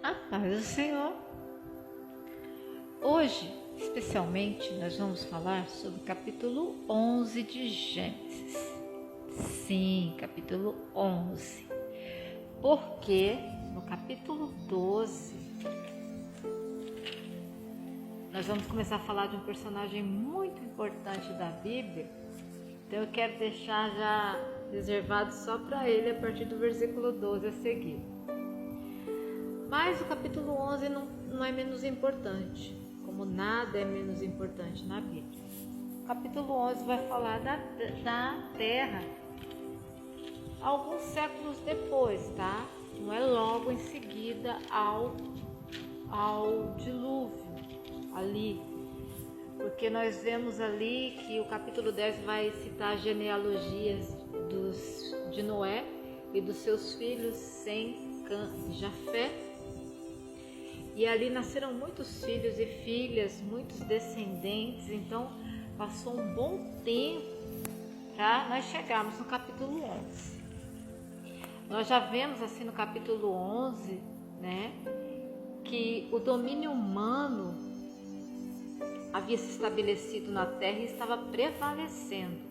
A paz do Senhor. Hoje, especialmente, nós vamos falar sobre o capítulo 11 de Gênesis. Sim, capítulo 11. Porque no capítulo 12, nós vamos começar a falar de um personagem muito importante da Bíblia. Então eu quero deixar já reservado só para ele a partir do versículo 12 a seguir. Mas o capítulo 11 não é menos importante, como nada é menos importante na Bíblia. O capítulo 11 vai falar da terra alguns séculos depois, tá? Não é logo em seguida ao dilúvio ali. Porque nós vemos ali que o capítulo 10 vai citar as genealogias de Noé e dos seus filhos Sem, Cã e Jafé. E ali nasceram muitos filhos e filhas, muitos descendentes. Então passou um bom tempo para nós chegarmos no capítulo 11. Nós já vemos assim no capítulo 11, né, que o domínio humano havia se estabelecido na terra e estava prevalecendo.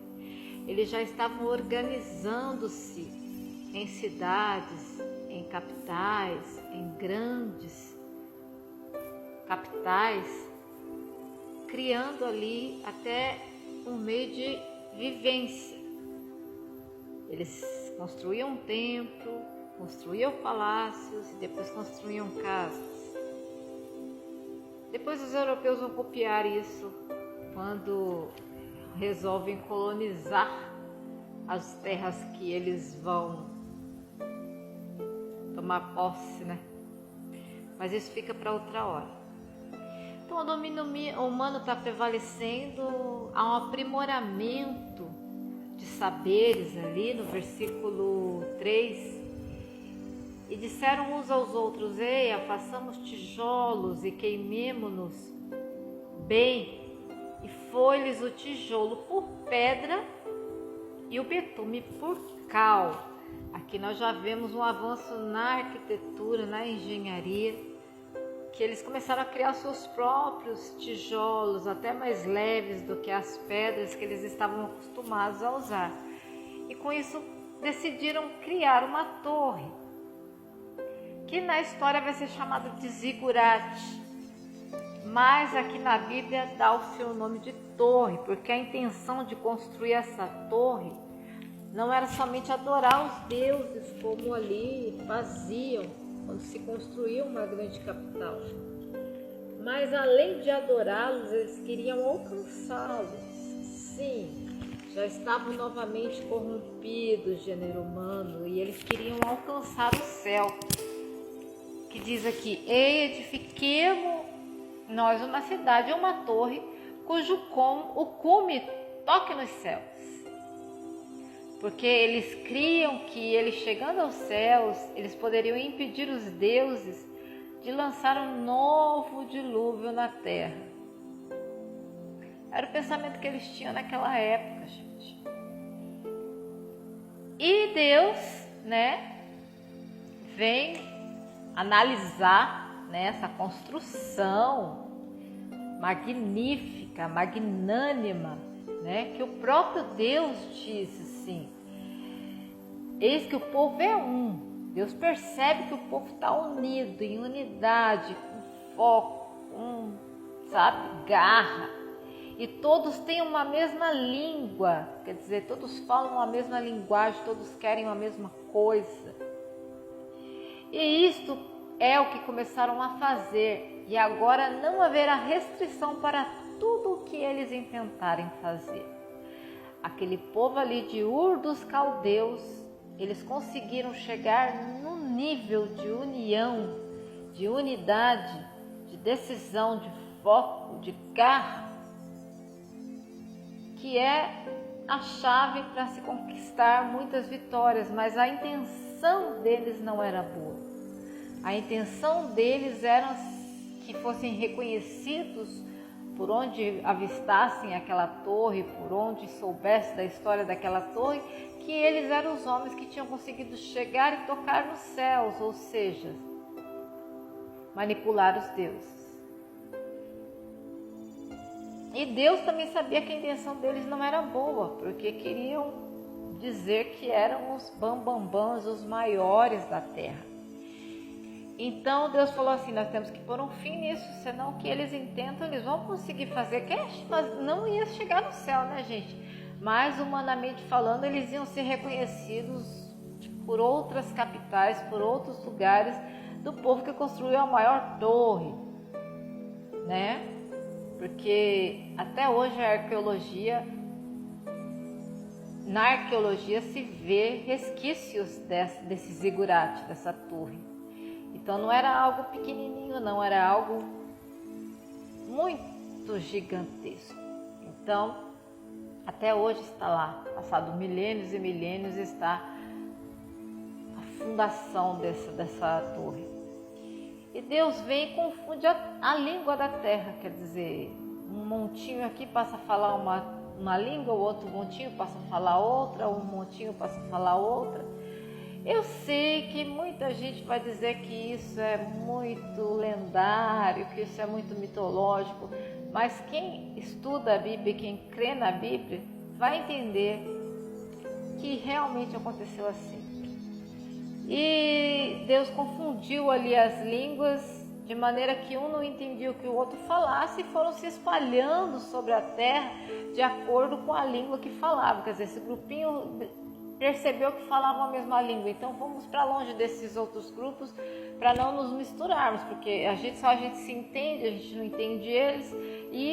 Eles já estavam organizando-se em cidades, em capitais, em grandes capitais, criando ali até um meio de vivência. Eles construíam um templo, construíam palácios e depois construíam casas. Depois os europeus vão copiar isso quando resolvem colonizar as terras que eles vão tomar posse, né? Mas isso fica para outra hora. Então o domínio humano está prevalecendo, há um aprimoramento de saberes ali no versículo 3. E disseram uns aos outros: Eia, façamos tijolos e queimemo-nos bem. E foi-lhes o tijolo por pedra e o betume por cal. Aqui nós já vemos um avanço na arquitetura, na engenharia, que eles começaram a criar os seus próprios tijolos, até mais leves do que as pedras que eles estavam acostumados a usar. E com isso decidiram criar uma torre, que na história vai ser chamada de zigurate, mas aqui na Bíblia dá o seu nome de torre, porque a intenção de construir essa torre não era somente adorar os deuses, como ali faziam quando se construía uma grande capital, mas além de adorá-los, eles queriam alcançá-los. Sim, já estavam novamente corrompidos, gênero humano, e eles queriam alcançar o céu, que diz aqui: edifiquemos nós uma cidade, uma torre, cujo o cume toque nos céus. Porque eles criam que eles, chegando aos céus, eles poderiam impedir os deuses de lançar um novo dilúvio na terra. Era o pensamento que eles tinham naquela época, gente. E Deus, né, vem analisar, né, essa construção magnífica, magnânima, né, que o próprio Deus disse assim: eis que o povo é um. Deus percebe que o povo está unido, em unidade, com foco, com, garra. E todos têm uma mesma língua, quer dizer, todos falam a mesma linguagem, todos querem a mesma coisa. E isto é o que começaram a fazer. E agora não haverá restrição para tudo o que eles intentarem fazer. Aquele povo ali de Ur dos Caldeus, eles conseguiram chegar num nível de união, de unidade, de decisão, de foco, de garra, que é a chave para se conquistar muitas vitórias, mas a intenção deles não era boa. A intenção deles era que fossem reconhecidos por onde avistassem aquela torre, por onde soubesse da história daquela torre, que eles eram os homens que tinham conseguido chegar e tocar nos céus, ou seja, manipular os deuses. E Deus também sabia que a intenção deles não era boa, porque queriam dizer que eram os bambambãs, os maiores da terra. Então Deus falou assim, nós temos que pôr um fim nisso, senão o que eles intentam, eles vão conseguir fazer, que mas não ia chegar no céu, né, gente? Mas humanamente falando, eles iam ser reconhecidos por outras capitais, por outros lugares do povo que construiu a maior torre, né? Porque até hoje na arqueologia se vê resquícios desse zigurate, dessa torre. Então não era algo pequenininho, não, era algo muito gigantesco. Então, até hoje está lá, passado milênios e milênios, está a fundação dessa torre. E Deus vem e confunde a língua da terra, quer dizer, um montinho aqui passa a falar uma língua, o outro montinho passa a falar outra, um montinho passa a falar outra. Eu sei que muita gente vai dizer que isso é muito lendário, que isso é muito mitológico, mas quem estuda a Bíblia, quem crê na Bíblia, vai entender que realmente aconteceu assim. E Deus confundiu ali as línguas, de maneira que um não entendia o que o outro falasse, e foram se espalhando sobre a terra de acordo com a língua que falavam. Quer dizer, esse grupinho percebeu que falavam a mesma língua, então vamos para longe desses outros grupos para não nos misturarmos, porque a gente se entende, a gente não entende eles, e